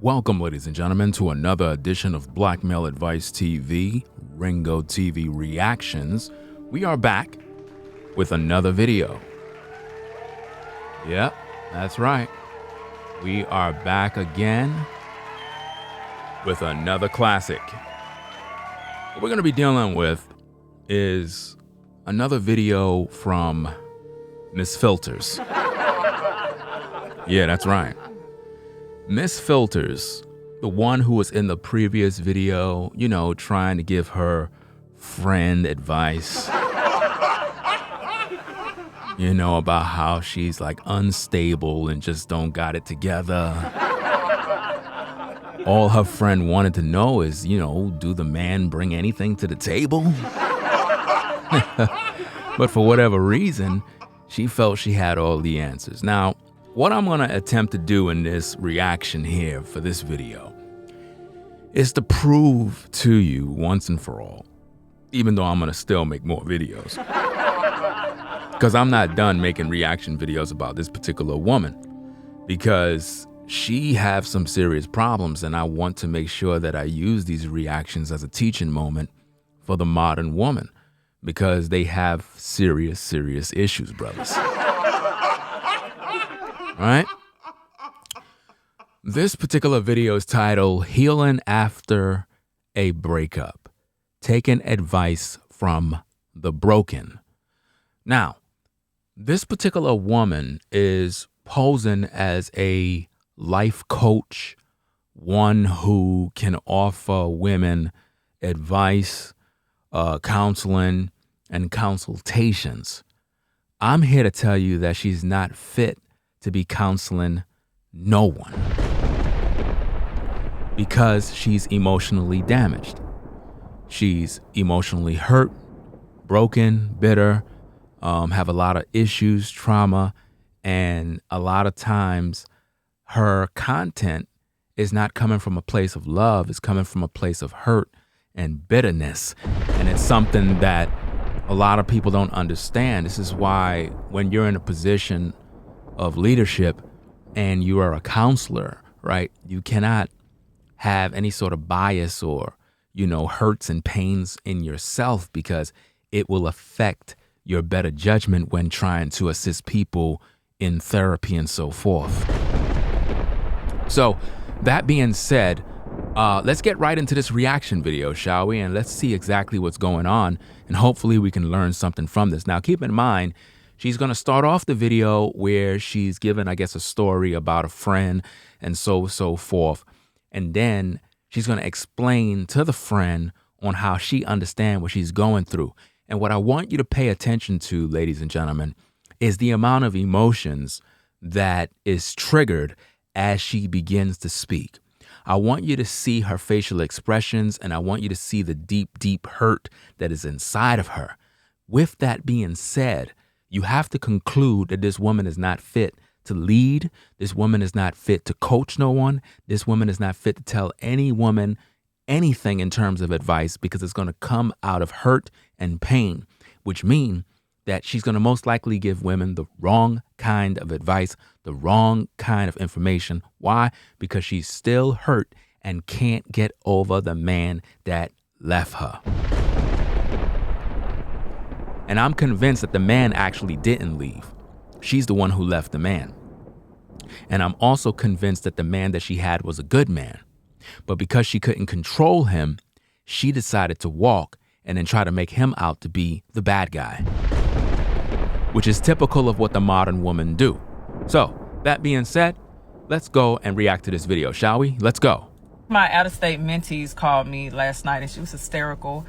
Welcome, ladies and gentlemen, to another edition of Black Male Advice TV, Ringo TV Reactions. We are back with another video. Yep, that's right. We are back again with another classic. What we're going to be dealing with is another video from Miss Filters. Yeah, that's right. Miss Filters, the one who was in the previous video, you know, trying to give her friend advice, you know, about how she's like unstable and just don't got it together. All her friend wanted to know is, you know, do the man bring anything to the table? But for whatever reason, she felt she had all the answers. Now, what I'm going to attempt to do in this reaction here for this video is to prove to you once and for all, even though I'm going to still make more videos, because I'm not done making reaction videos about this particular woman, because she has some serious problems, and I want to make sure that I use these reactions as a teaching moment for the modern woman, because they have serious issues, brothers. Right? This particular video is titled Healing After a Breakup, Taking Advice from the Broken. Now, this particular woman is posing as a life coach, one who can offer women advice, counseling, and consultations. I'm here to tell you that she's not fit to be counseling no one, because she's emotionally damaged. She's emotionally hurt, broken, bitter, have a lot of issues, trauma, and a lot of times her content is not coming from a place of love. It's coming from a place of hurt and bitterness. And it's something that a lot of people don't understand. This is why when you're in a position of leadership and you are a counselor, right, you cannot have any sort of bias or, you know, hurts and pains in yourself, because it will affect your better judgment when trying to assist people in therapy and so forth. So that being said, let's get right into this reaction video, shall we? And let's see exactly what's going on, and hopefully we can learn something from this. Now, keep in mind, she's going to start off the video where she's given, I guess, a story about a friend and so forth. And then she's going to explain to the friend on how she understands what she's going through. And what I want you to pay attention to, ladies and gentlemen, is the amount of emotions that is triggered as she begins to speak. I want you to see her facial expressions, and I want you to see the deep hurt that is inside of her. With that being said, you have to conclude that this woman is not fit to lead. This woman is not fit to coach no one. This woman is not fit to tell any woman anything in terms of advice, because it's going to come out of hurt and pain, which means that she's going to most likely give women the wrong kind of advice, the wrong kind of information. Why? Because she's still hurt and can't get over the man that left her. And I'm convinced that the man actually didn't leave. She's the one who left the man. And I'm also convinced that the man that she had was a good man. But because she couldn't control him, she decided to walk and then try to make him out to be the bad guy, which is typical of what the modern woman do. So that being said, let's go and react to this video, shall we? Let's go. My out-of-state mentees called me last night and she was hysterical.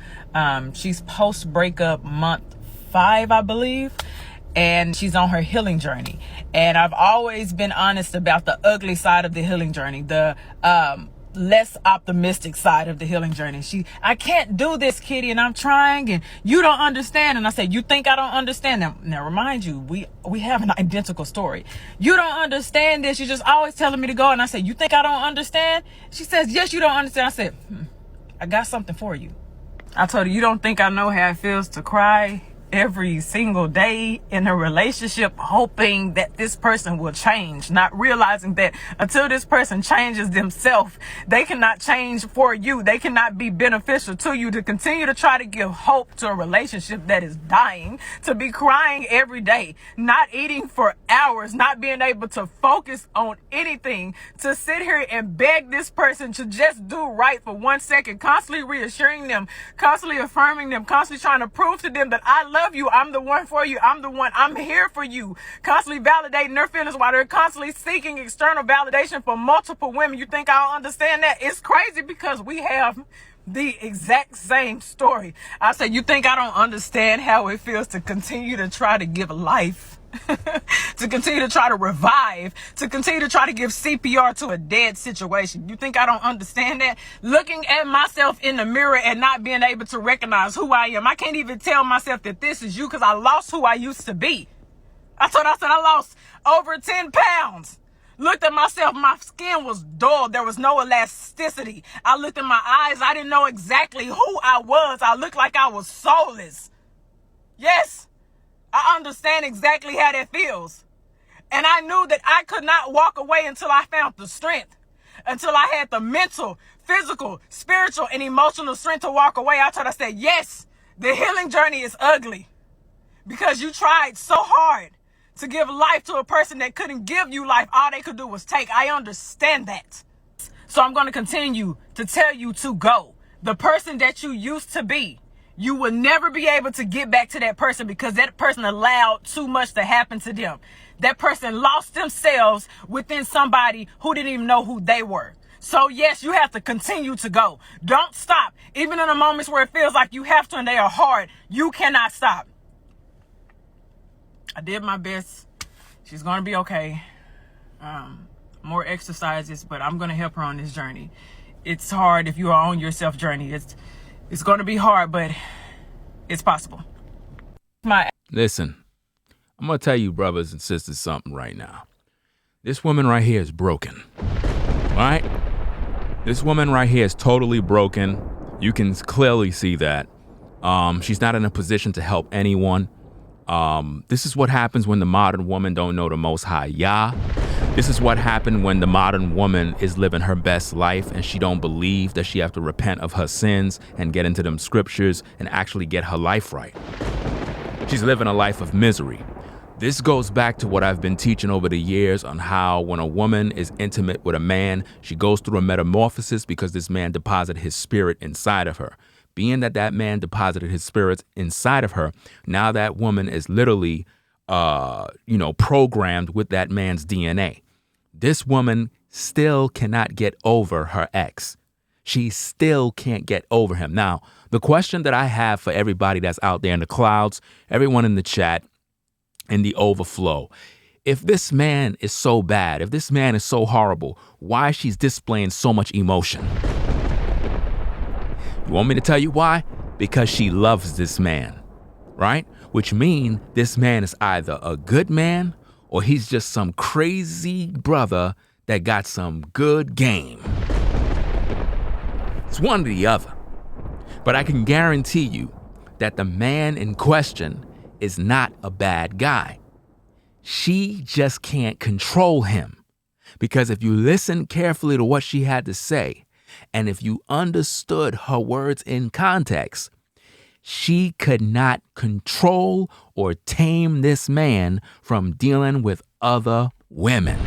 She's post-breakup month 5, I believe, and she's on her healing journey. And I've always been honest about the ugly side of the healing journey, the less optimistic side of the healing journey. I can't do this, Kitty, and I'm trying, and you don't understand. And I said, you think I don't understand? Now remind you, we have an identical story. You don't understand this. You're just always telling me to go. And I said, you think I don't understand? She says, yes, you don't understand. I said, I got something for you. I told her, you don't think I know how it feels to cry every single day in a relationship hoping that this person will change, not realizing that until this person changes themselves, they cannot change for you. They cannot be beneficial to you. To continue to try to give hope to a relationship that is dying, to be crying every day, not eating for hours, not being able to focus on anything, to sit here and beg this person to just do right for 1 second, constantly reassuring them, constantly affirming them, constantly trying to prove to them that I love you, I'm the one for you, I'm the one, I'm here for you, constantly validating their feelings while they're constantly seeking external validation from multiple women. You think I don't understand that? It's crazy because we have the exact same story. I said, you think I don't understand how it feels to continue to try to give life, to continue to try to revive, to continue to try to give CPR to a dead situation? You think I don't understand that? Looking at myself in the mirror and not being able to recognize who I am. I can't even tell myself that this is you because I lost who I used to be. I said I lost over 10 pounds. Looked at myself, my skin was dull. There was no elasticity. I looked in my eyes. I didn't know exactly who I was. I looked like I was soulless. Yes, I understand exactly how that feels. And I knew that I could not walk away until I found the strength, until I had the mental, physical, spiritual, and emotional strength to walk away. I said, yes, the healing journey is ugly because you tried so hard to give life to a person that couldn't give you life. All they could do was take. I understand that. So I'm going to continue to tell you to go. The person that you used to be, you will never be able to get back to that person because that person allowed too much to happen to them. That person lost themselves within somebody who didn't even know who they were. So yes, you have to continue to go. Don't stop. Even in the moments where it feels like you have to and they are hard, you cannot stop. I did my best. She's going to be okay. More exercises, but I'm going to help her on this journey. It's hard if you are on your self journey. It's going to be hard, but it's possible. Listen, I'm going to tell you, brothers and sisters, something right now. This woman right here is broken. Right? This woman right here is totally broken. You can clearly see that. She's not in a position to help anyone. This is what happens when the modern woman don't know the Most High Yah. This is what happened when the modern woman is living her best life and she don't believe that she have to repent of her sins and get into them scriptures and actually get her life right. She's living a life of misery. This goes back to what I've been teaching over the years on how when a woman is intimate with a man, she goes through a metamorphosis because this man deposited his spirit inside of her. Being that that man deposited his spirits inside of her, now that woman is literally, programmed with that man's DNA. This woman still cannot get over her ex. She still can't get over him. Now, the question that I have for everybody that's out there in the clouds, everyone in the chat, in the overflow, if this man is so bad, if this man is so horrible, why she's displaying so much emotion? You want me to tell you why? Because she loves this man, right? Which means this man is either a good man or he's just some crazy brother that got some good game. It's one or the other. But I can guarantee you that the man in question is not a bad guy. She just can't control him. Because if you listen carefully to what she had to say, and if you understood her words in context, she could not control or tame this man from dealing with other women.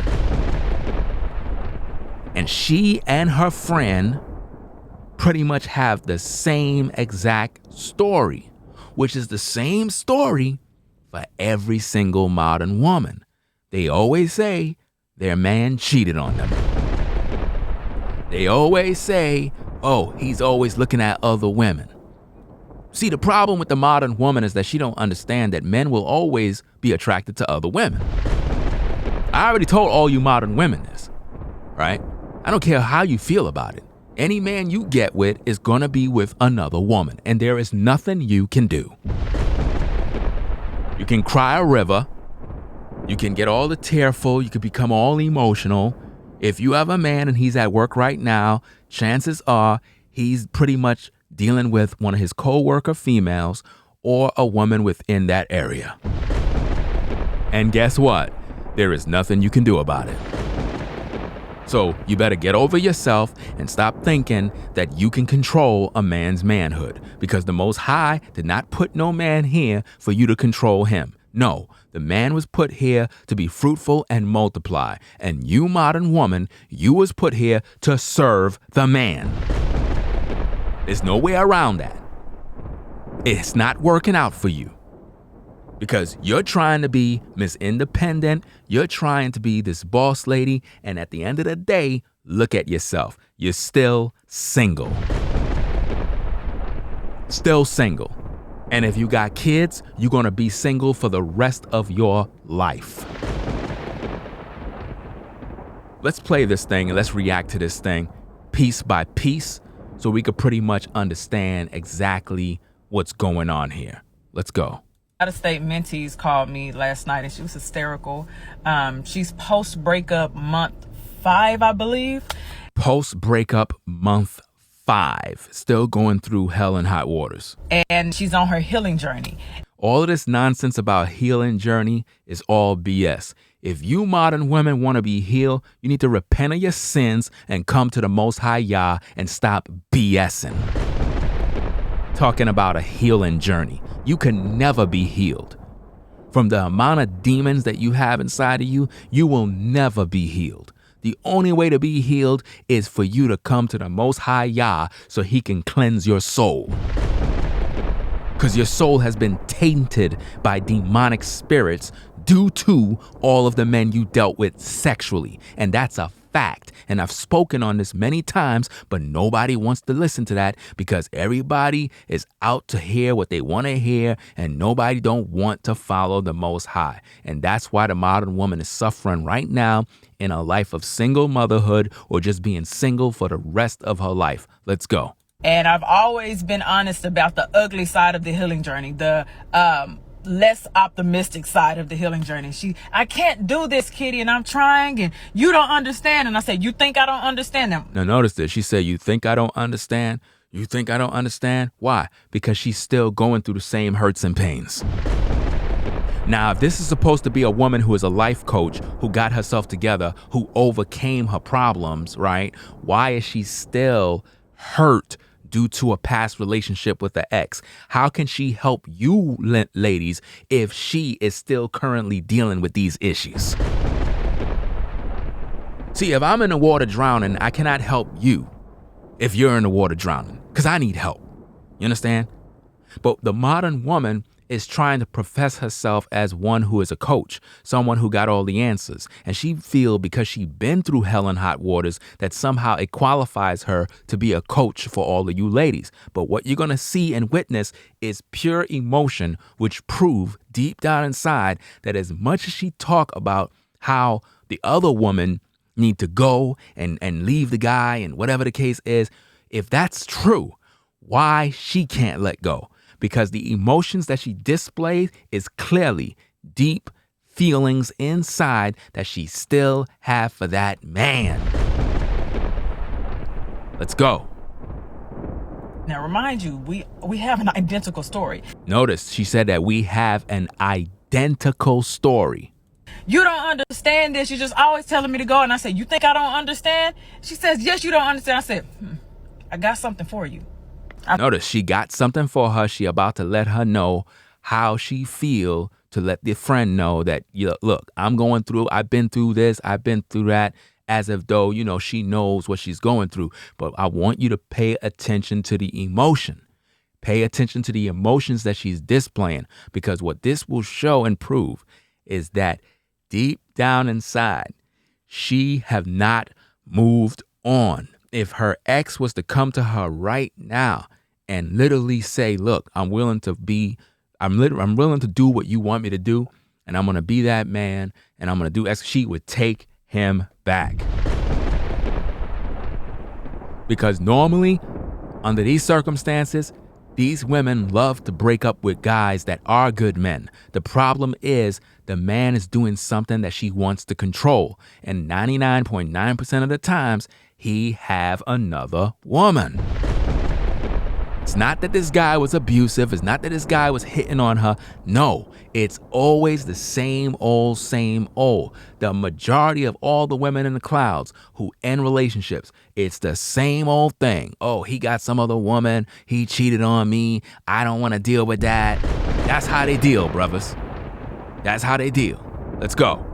And she and her friend pretty much have the same exact story, which is the same story for every single modern woman. They always say their man cheated on them. They always say, oh, he's always looking at other women. See, the problem with the modern woman is that she don't understand that men will always be attracted to other women. I already told all you modern women this, right? I don't care how you feel about it. Any man you get with is going to be with another woman, and there is nothing you can do. You can cry a river. You can get all the tearful. You can become all emotional. If you have a man and he's at work right now, chances are he's pretty much dealing with one of his co-worker females, or a woman within that area. And guess what? There is nothing you can do about it. So you better get over yourself and stop thinking that you can control a man's manhood, because the Most High did not put no man here for you to control him. No, the man was put here to be fruitful and multiply. And you, modern woman, you was put here to serve the man. There's no way around that. It's not working out for you. Because you're trying to be Miss Independent, you're trying to be this boss lady, and at the end of the day, look at yourself. You're still single. Still single. And if you got kids, you're going to be single for the rest of your life. Let's play this thing and let's react to this thing piece by piece so we could pretty much understand exactly what's going on here. Let's go. Out-of-state mentees called me last night and she was hysterical. She's post-breakup month 5, I believe. Post-breakup month 5, still going through hell and hot waters. And she's on her healing journey. All of this nonsense about healing journey is all BS. If you modern women want to be healed, you need to repent of your sins and come to the Most High Yah and stop BSing. Talking about a healing journey. You can never be healed. From the amount of demons that you have inside of you, you will never be healed. The only way to be healed is for you to come to the Most High Yah so he can cleanse your soul. Because your soul has been tainted by demonic spirits due to all of the men you dealt with sexually. And that's a fact. And I've spoken on this many times, but nobody wants to listen to that because everybody is out to hear what they want to hear and nobody don't want to follow the Most High. And that's why the modern woman is suffering right now in a life of single motherhood or just being single for the rest of her life. Let's go. And I've always been honest about the ugly side of the healing journey, the less optimistic side of the healing journey. I can't do this, Kitty, and I'm trying, and you don't understand. And I said, you think I don't understand them? Now notice this. She said, you think I don't understand? You think I don't understand? Why? Because she's still going through the same hurts and pains. Now, if this is supposed to be a woman who is a life coach, who got herself together, who overcame her problems, right? Why is she still hurt due to a past relationship with the ex? How can she help you ladies if she is still currently dealing with these issues? See, if I'm in the water drowning, I cannot help you if you're in the water drowning because I need help. You understand? But the modern woman is trying to profess herself as one who is a coach, someone who got all the answers. And she feel because she been through hell and hot waters that somehow it qualifies her to be a coach for all of you ladies. But what you're going to see and witness is pure emotion, which prove deep down inside that as much as she talk about how the other woman need to go and leave the guy and whatever the case is, if that's true, why she can't let go? Because the emotions that she displays is clearly deep feelings inside that she still have for that man. Let's go. Now, remind you, we have an identical story. Notice she said that we have an identical story. You don't understand this. You're just always telling me to go. And I said, you think I don't understand? She says, yes, you don't understand. I said, I got something for you. Notice she got something for her. She about to let her know how she feel, to let the friend know that, look, I'm going through, I've been through this, I've been through that, as if though, she knows what she's going through. But I want you to pay attention to the emotion. Pay attention to the emotions that she's displaying, because what this will show and prove is that deep down inside, she have not moved on. If her ex was to come to her right now and literally say, look, I'm willing to do what you want me to do, and I'm going to be that man, and I'm going to do X, she would take him back. Because normally, under these circumstances, these women love to break up with guys that are good men. The problem is the man is doing something that she wants to control. And 99.9% of the times, he have another woman. It's not that this guy was abusive. It's not that this guy was hitting on her. No, it's always the same old, same old. The majority of all the women in the clouds who end relationships, it's the same old thing. Oh, he got some other woman. He cheated on me. I don't want to deal with that. That's how they deal, brothers. That's how they deal. Let's go.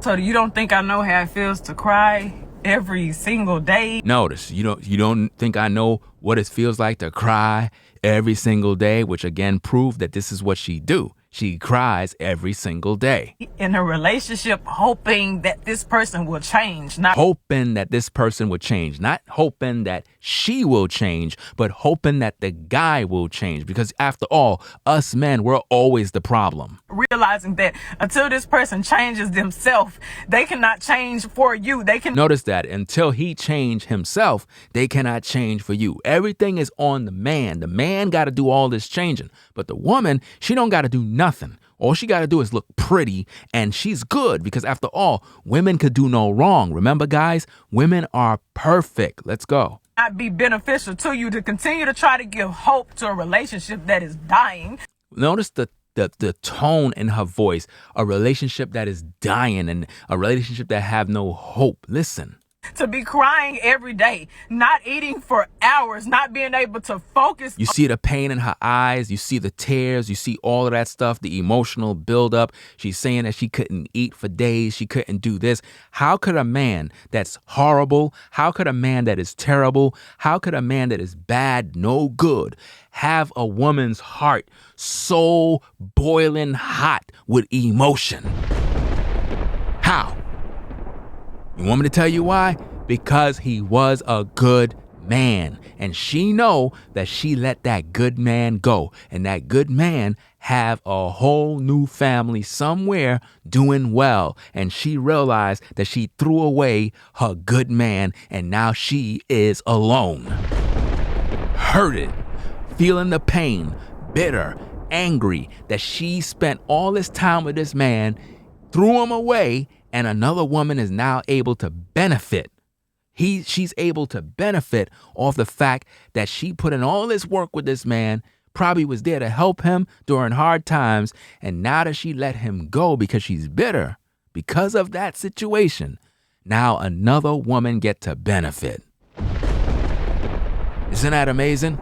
So you don't think I know how it feels to cry every single day? Notice, you don't think I know what it feels like to cry every single day, which again proved that this is what she do. She cries every single day. In a relationship, hoping that this person will change, not hoping that this person will change, not hoping that she will change, but hoping that the guy will change. Because after all, us men, we're always the problem. realizing that until this person changes themselves, they cannot change for you. Notice that until he change himself, they cannot change for you. Everything is on the man. The man got to do all this changing. But the woman, she don't got to do nothing. All she got to do is look pretty, and she's good because after all, women could do no wrong. Remember, guys, women are perfect. Let's go. Not be beneficial to you to continue to try to give hope to a relationship that is dying. Notice the tone in her voice, a relationship that is dying and a relationship that have no hope. Listen. To be crying every day, not eating for hours, not being able to focus. You see the pain in her eyes. You see the tears. You see all of that stuff, the emotional buildup. She's saying that she couldn't eat for days. She couldn't do this. How could a man that's horrible, how could a man that is terrible, how could a man that is bad, no good, have a woman's heart so boiling hot with emotion? How? You want me to tell you why? Because he was a good man. And she know that she let that good man go. And that good man have a whole new family somewhere doing well. And she realized that she threw away her good man and now she is alone. Hurted, feeling the pain, bitter, angry that she spent all this time with this man, threw him away, and another woman is now able to benefit. She's able to benefit off the fact that she put in all this work with this man, probably was there to help him during hard times, and now that she let him go because she's bitter, because of that situation, now another woman get to benefit. Isn't that amazing?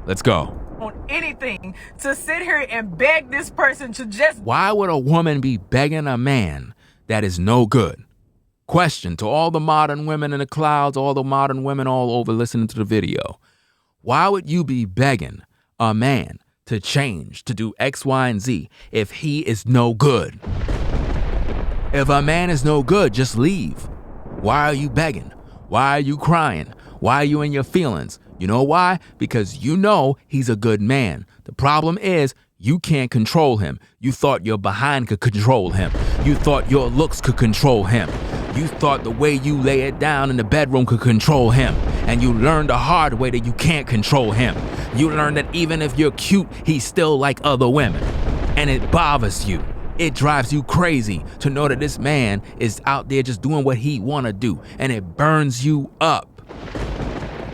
Let's go. On anything to sit here and beg this person to just... Why would a woman be begging a man that is no good? Question to all the modern women in the clouds, all the modern women all over listening to the video. Why would you be begging a man to change, to do X, Y, and Z if he is no good? If a man is no good, just leave. Why are you begging? Why are you crying? Why are you in your feelings? You know why? Because you know he's a good man. The problem is you can't control him. You thought your behind could control him. You thought your looks could control him. You thought the way you lay it down in the bedroom could control him. And you learned the hard way that you can't control him. You learned that even if you're cute, he's still like other women. And it bothers you. It drives you crazy to know that this man is out there just doing what he want to do. And it burns you up.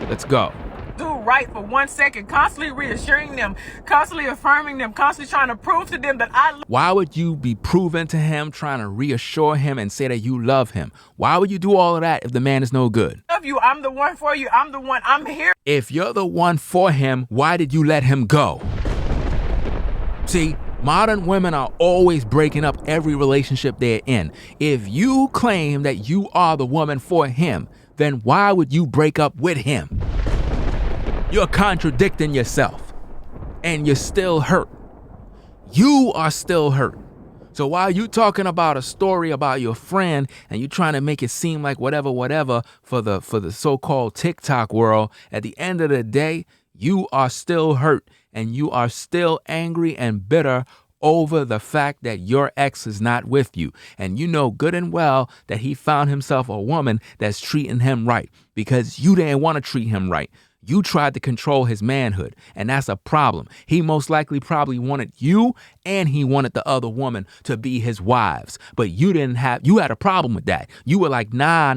Let's go. Do right for 1 second, constantly reassuring them, constantly affirming them, constantly trying to prove to them that I... Why would you be proving to him, trying to reassure him and say that you love him? Why would you do all of that if the man is no good? love you. I'm the one for you. I'm the one. I'm here. If you're the one for him, why did you let him go? See, modern women are always breaking up every relationship they're in. If you claim that you are the woman for him, then why would you break up with him? You're contradicting yourself, and you're still hurt. You are still hurt. So while you talking about a story about your friend and you trying to make it seem like whatever for the so-called TikTok world, at the end of the day, you are still hurt and you are still angry and bitter over the fact that your ex is not with you. And you know good and well that he found himself a woman that's treating him right because you didn't want to treat him right. You tried to control his manhood, and that's a problem. He most likely probably wanted you, and he wanted the other woman to be his wives. But you had a problem with that. You were like, nah.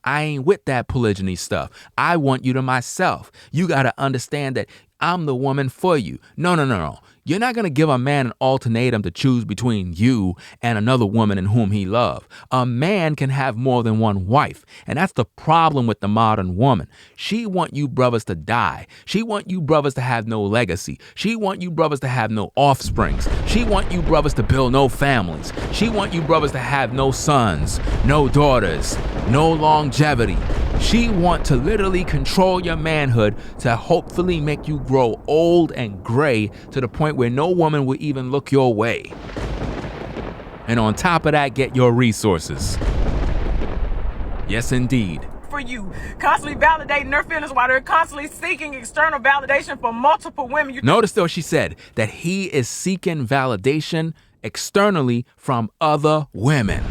I ain't with that polygyny stuff. I want you to myself. You got to understand that I'm the woman for you. No. You're not going to give a man an ultimatum to choose between you and another woman in whom he loves. A man can have more than one wife. And that's the problem with the modern woman. She want you brothers to die. She want you brothers to have no legacy. She want you brothers to have no offsprings. She want you brothers to build no families. She want you brothers to have no sons, no daughters, no longevity. She want to literally control your manhood to hopefully make you grow old and gray to the point where no woman will even look your way. And on top of that, get your resources. Yes, indeed. For you, constantly validating their feelings while they're constantly seeking external validation from multiple women. Notice though, she said that he is seeking validation externally from other women.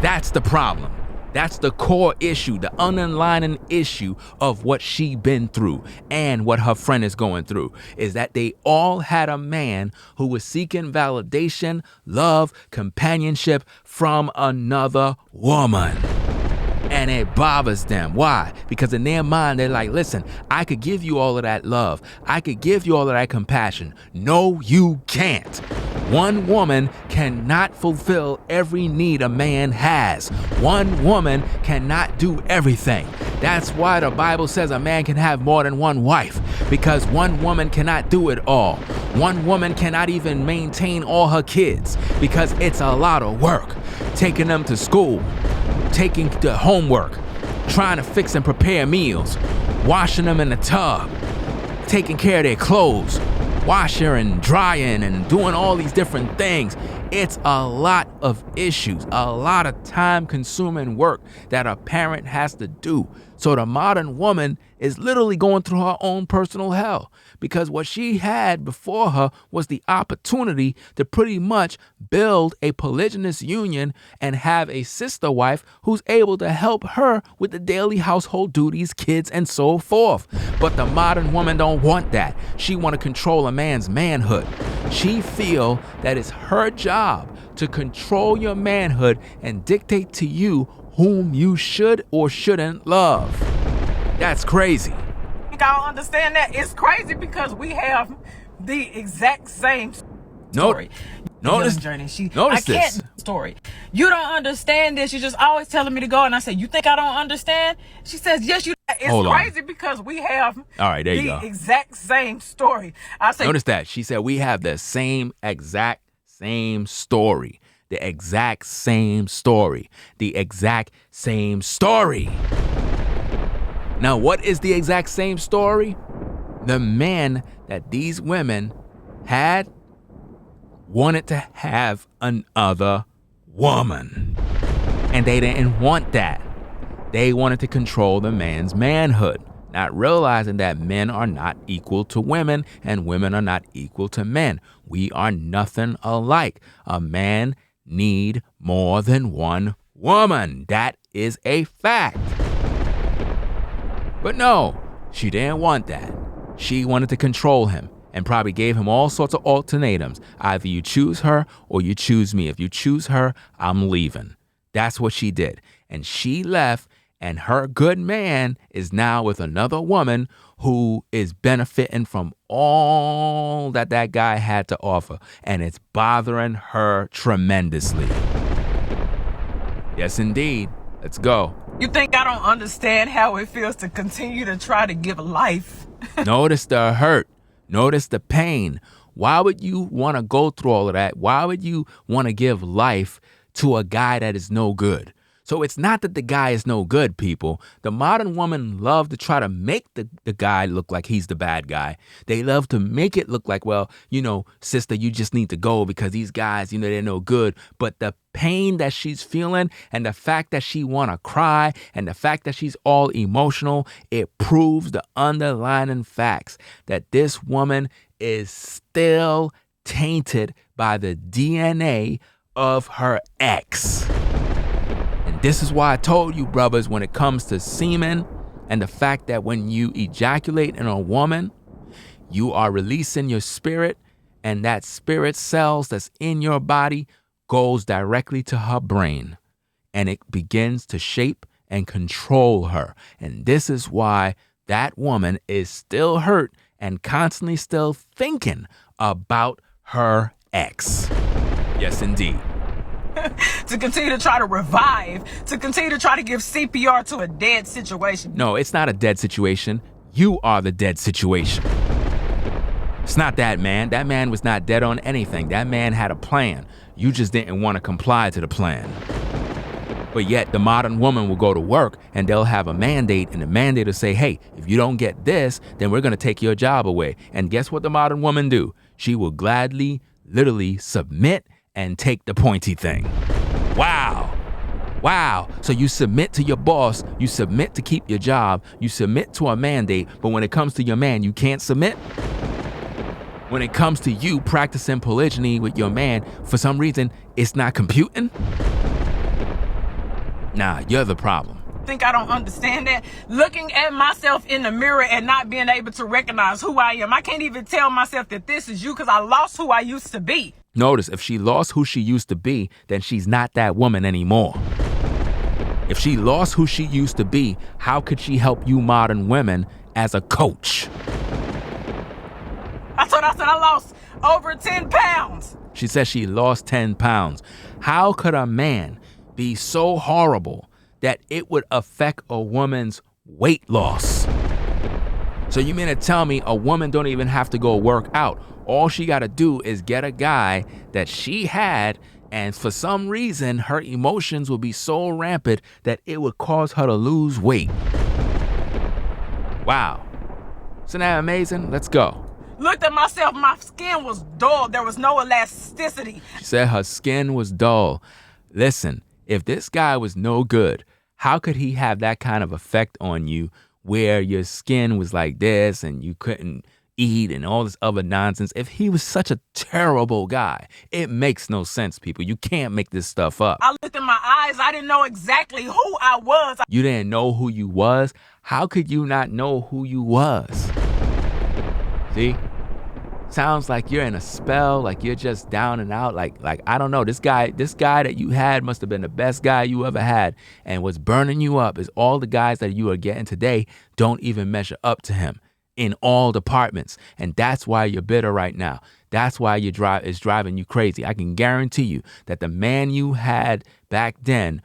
That's the problem. That's the core issue, the underlying issue of what she been through and what her friend is going through, is that they all had a man who was seeking validation, love, companionship from another woman. And it bothers them. Why? Because in their mind, they're like, listen, I could give you all of that love. I could give you all of that compassion. No, you can't. One woman cannot fulfill every need a man has. One woman cannot do everything. That's why the Bible says a man can have more than one wife, because one woman cannot do it all. One woman cannot even maintain all her kids because it's a lot of work. Taking them to school, taking the homework, trying to fix and prepare meals, washing them in the tub, taking care of their clothes, washing and drying and doing all these different things. It's a lot of issues, a lot of time-consuming work that a parent has to do. So the modern woman is literally going through her own personal hell, because what she had before her was the opportunity to pretty much build a polygynous union and have a sister wife who's able to help her with the daily household duties, kids, and so forth. But the modern woman don't want that. She want to control a man's manhood. She feel that it's her job to control your manhood and dictate to you whom you should or shouldn't love. That's crazy. I think I don't understand that. It's crazy because we have the exact same story. Notice this story. You don't understand this. You're just always telling me to go. And I say, you think I don't understand? She says, yes, you. It's crazy because we have the exact same story. I say, notice that. She said we have the exact same story. The exact same story. The exact same story. Now, what is the exact same story? The man that these women had wanted to have another woman. And they didn't want that. They wanted to control the man's manhood, not realizing that men are not equal to women and women are not equal to men. We are nothing alike. A man need more than one woman. That is a fact. But no, she didn't want that. She wanted to control him and probably gave him all sorts of ultimatums. Either you choose her or you choose me. If you choose her, I'm leaving. That's what she did. And she left, and her good man is now with another woman who is benefiting from all that guy had to offer. And it's bothering her tremendously. Yes, indeed. Let's go. You think I don't understand how it feels to continue to try to give life? Notice the hurt. Notice the pain. Why would you want to go through all of that? Why would you want to give life to a guy that is no good? So it's not that the guy is no good, people. The modern woman love to try to make the guy look like he's the bad guy. They love to make it look like, well, sister, you just need to go because these guys, they're no good. But the pain that she's feeling and the fact that she want to cry and the fact that she's all emotional, it proves the underlying facts that this woman is still tainted by the DNA of her ex. This is why I told you, brothers, when it comes to semen And the fact that when you ejaculate in a woman, you are releasing your spirit, and that spirit cells that's in your body goes directly to her brain, and it begins to shape and control her. And this is why that woman is still hurt and constantly still thinking about her ex. Yes, indeed. To continue to try to revive, to continue to try to give CPR to a dead situation. No, it's not a dead situation. You are the dead situation. It's not that man. That man was not dead on anything. That man had a plan. You just didn't want to comply to the plan. But yet the modern woman will go to work and they'll have a mandate, and the mandate will say, hey, if you don't get this, then we're going to take your job away. And guess what the modern woman do? She will gladly, literally submit and take the pointy thing. Wow. So you submit to your boss, you submit to keep your job, you submit to a mandate, but when it comes to your man, you can't submit? When it comes to you practicing polygyny with your man, for some reason, it's not computing? Nah, you're the problem. Think I don't understand that? Looking at myself in the mirror and not being able to recognize who I am. I can't even tell myself that this is you because I lost who I used to be. Notice, if she lost who she used to be, then she's not that woman anymore. If she lost who she used to be, how could she help you modern women as a coach? I said I lost over 10 pounds. She said she lost 10 pounds. How could a man be so horrible that it would affect a woman's weight loss? So you mean to tell me a woman don't even have to go work out? All she got to do is get a guy that she had, and for some reason, her emotions will be so rampant that it would cause her to lose weight. Wow. Isn't that amazing? Let's go. Looked at myself, my skin was dull. There was no elasticity. She said her skin was dull. Listen, if this guy was no good, how could he have that kind of effect on you where your skin was like this and you couldn't eat and all this other nonsense? If he was such a terrible guy, it makes no sense, people. You can't make this stuff up. I looked in my eyes. I didn't know exactly who I was. You didn't know who you was? How could you not know who you was? See? Sounds like you're in a spell, like you're just down and out, like I don't know, this guy that you had must have been the best guy you ever had, and what's burning you up is all the guys that you are getting today don't even measure up to him in all departments, and that's why you're bitter right now. That's why it's driving you crazy. I can guarantee you that the man you had back then,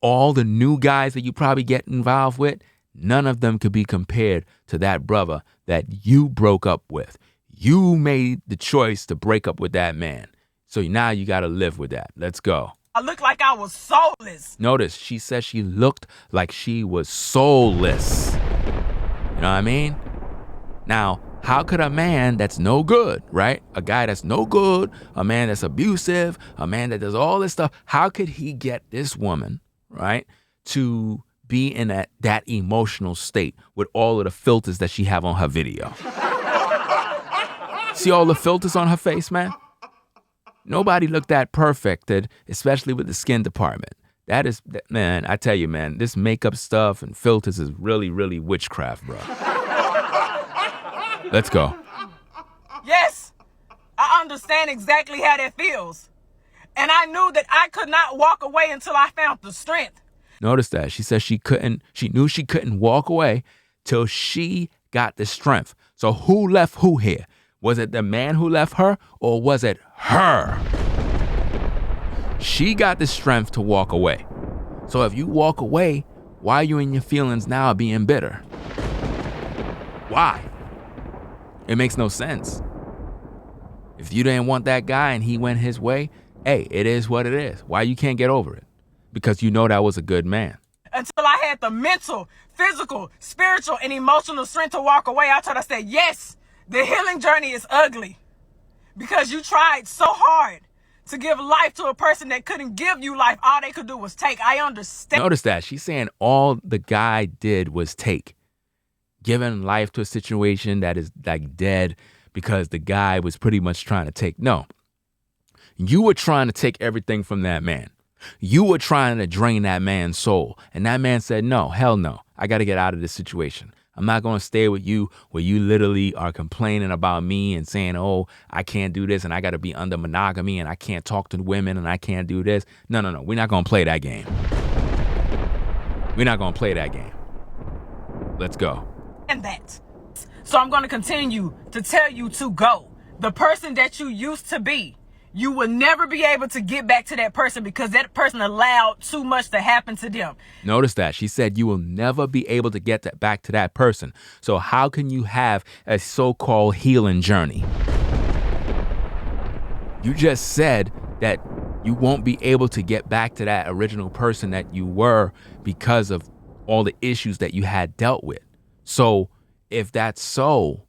all the new guys that you probably get involved with, none of them could be compared to that brother that you broke up with. You made the choice to break up with that man. So now you got to live with that. Let's go. I looked like I was soulless. Notice, she said she looked like she was soulless. You know what I mean? Now, how could a man that's no good, right? A guy that's no good, a man that's abusive, a man that does all this stuff, how could he get this woman, right, to be in that emotional state with all of the filters that she have on her video? See all the filters on her face, man? Nobody looked that perfected, especially with the skin department. That is, man, I tell you, man, this makeup stuff and filters is really, really witchcraft, bro. Let's go. Yes, I understand exactly how that feels. And I knew that I could not walk away until I found the strength. Notice that. She said she knew she couldn't walk away till she got the strength. So who left who here? Was it the man who left her, or was it her? She got the strength to walk away. So if you walk away, why are you in your feelings now being bitter? Why? It makes no sense. If you didn't want that guy and he went his way, hey, it is what it is. Why you can't get over it? Because you know that was a good man. Until I had the mental, physical, spiritual, and emotional strength to walk away, I tried to say, yes, the healing journey is ugly because you tried so hard to give life to a person that couldn't give you life. All they could do was take. I understand. Notice that. She's saying all the guy did was take. Giving life to a situation that is like dead because the guy was pretty much trying to take. No. You were trying to take everything from that man. You were trying to drain that man's soul. And that man said, no, hell no. I got to get out of this situation. I'm not going to stay with you where you literally are complaining about me and saying, oh, I can't do this and I got to be under monogamy and I can't talk to women and I can't do this. No. We're not going to play that game. We're not going to play that game. Let's go. And that. So I'm going to continue to tell you to go. The person that you used to be, you will never be able to get back to that person because that person allowed too much to happen to them. Notice that. She said you will never be able to get that back to that person. So how can you have a so-called healing journey? You just said that you won't be able to get back to that original person that you were because of all the issues that you had dealt with. So if that's so,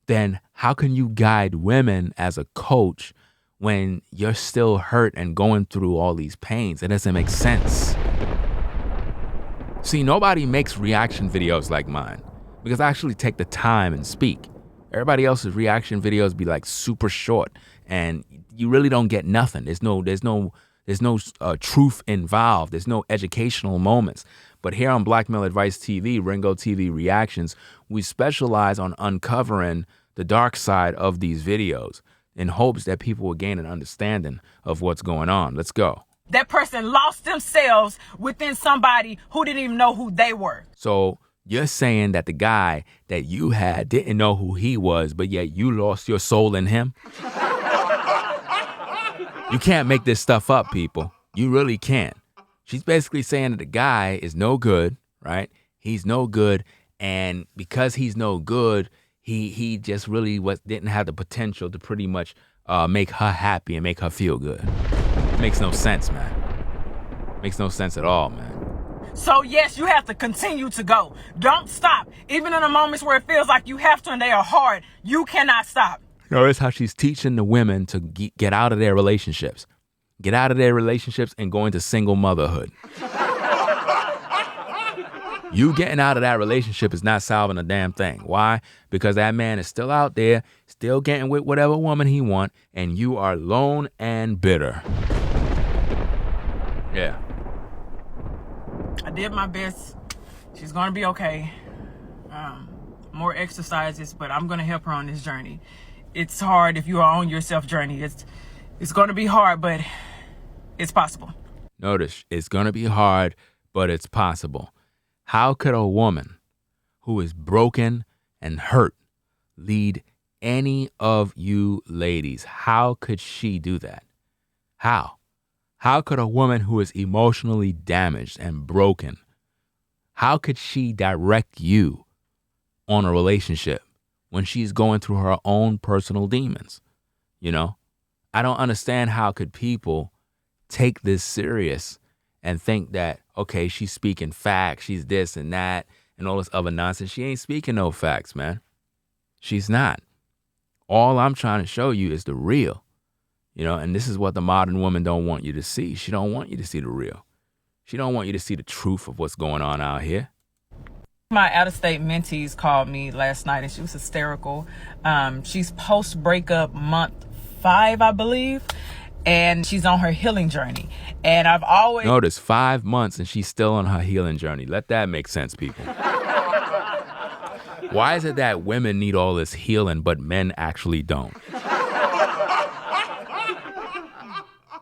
then how can you guide women as a coach when you're still hurt and going through all these pains? It doesn't make sense. See, nobody makes reaction videos like mine because I actually take the time and speak. Everybody else's reaction videos be like super short and you really don't get nothing. There's no truth involved. There's no educational moments. But here on Black Male Advice TV, Ringo TV Reactions, we specialize on uncovering the dark side of these videos in hopes that people will gain an understanding of what's going on. Let's go. That person lost themselves within somebody who didn't even know who they were. So you're saying that the guy that you had didn't know who he was, but yet you lost your soul in him? You can't make this stuff up, people. You really can't. She's basically saying that the guy is no good, right? He's no good, and because he's no good, he just really didn't have the potential to pretty much make her happy and make her feel good. Makes no sense, man. Makes no sense at all, man. So yes, you have to continue to go. Don't stop. Even in the moments where it feels like you have to and they are hard, you cannot stop. Notice how she's teaching the women to get out of their relationships. Get out of their relationships and go into single motherhood. You getting out of that relationship is not solving a damn thing. Why? Because that man is still out there, still getting with whatever woman he want, and you are alone and bitter. Yeah. I did my best. She's going to be okay. More exercises, but I'm going to help her on this journey. It's hard if you are on your self journey. It's going to be hard, but it's possible. Notice, it's going to be hard, but it's possible. How could a woman who is broken and hurt lead any of you ladies? How could she do that? How? How could a woman who is emotionally damaged and broken, how could she direct you on a relationship when she's going through her own personal demons? You know, I don't understand how could people take this serious and think that, okay, she's speaking facts, she's this and that and all this other nonsense. She ain't speaking no facts, man. She's not. All I'm trying to show you is the real, you know, and this is what the modern woman don't want you to see. She don't want you to see the real. She don't want you to see the truth of what's going on out here. My out-of-state mentees called me last night and she was hysterical. She's post-breakup month 5, I believe, and she's on her healing journey. And I've always noticed 5 months and she's still on her healing journey. Let that make sense, people. Why is it that women need all this healing, but men actually don't?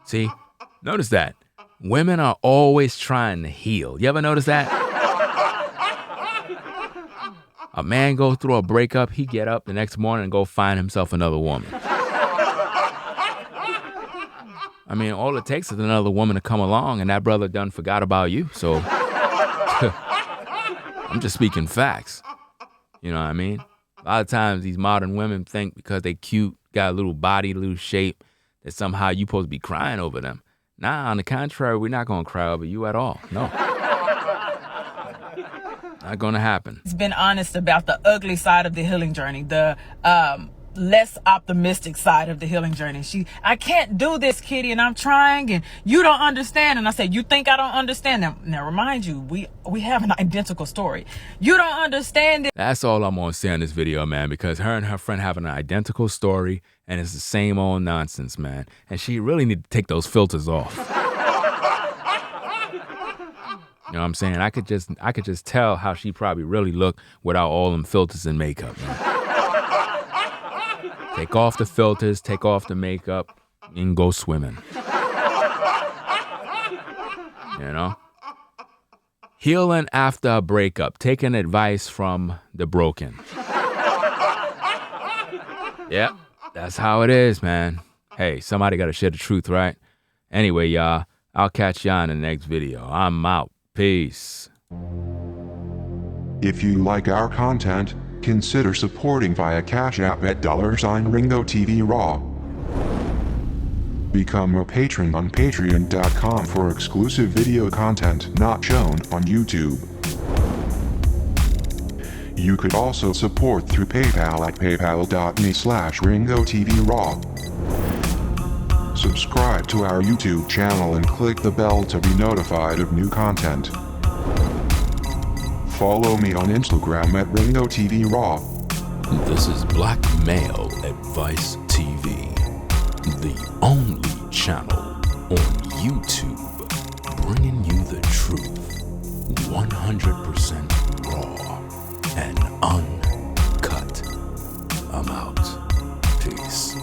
See, notice that. Women are always trying to heal. You ever notice that? A man goes through a breakup, he get up the next morning and go find himself another woman. I mean, all it takes is another woman to come along and that brother done forgot about you. So I'm just speaking facts. You know what I mean? A lot of times these modern women think because they cute, got a little body, a little shape, that somehow you supposed to be crying over them. Nah, on the contrary, we're not going to cry over you at all. No. Not going to happen. He's been honest about the ugly side of the healing journey, the less optimistic side of the healing journey. I can't do this, Kitty, and I'm trying, and you don't understand. And I said, you think I don't understand? Now remind you, we have an identical story. You don't understand it. That's all I'm going to say on this video, man, because her and her friend have an identical story, and it's the same old nonsense, man. And she really need to take those filters off. know what I'm saying? I could just tell how she probably really looked without all them filters and makeup, man. Take off the filters, take off the makeup, and go swimming. You know? Healing after a breakup, taking advice from the broken. Yep, that's how it is, man. Hey, somebody got to share the truth, right? Anyway, y'all, I'll catch y'all in the next video. I'm out. Peace. If you like our content, consider supporting via Cash App at $RingoTV Raw. Become a patron on patreon.com for exclusive video content not shown on YouTube. You could also support through PayPal at paypal.me/RingoTVRaw. Subscribe to our YouTube channel and click the bell to be notified of new content. Follow me on Instagram at RingoTVRaw. This is Black Male Advice TV, the only channel on YouTube bringing you the truth 100% raw and uncut. I'm out. Peace.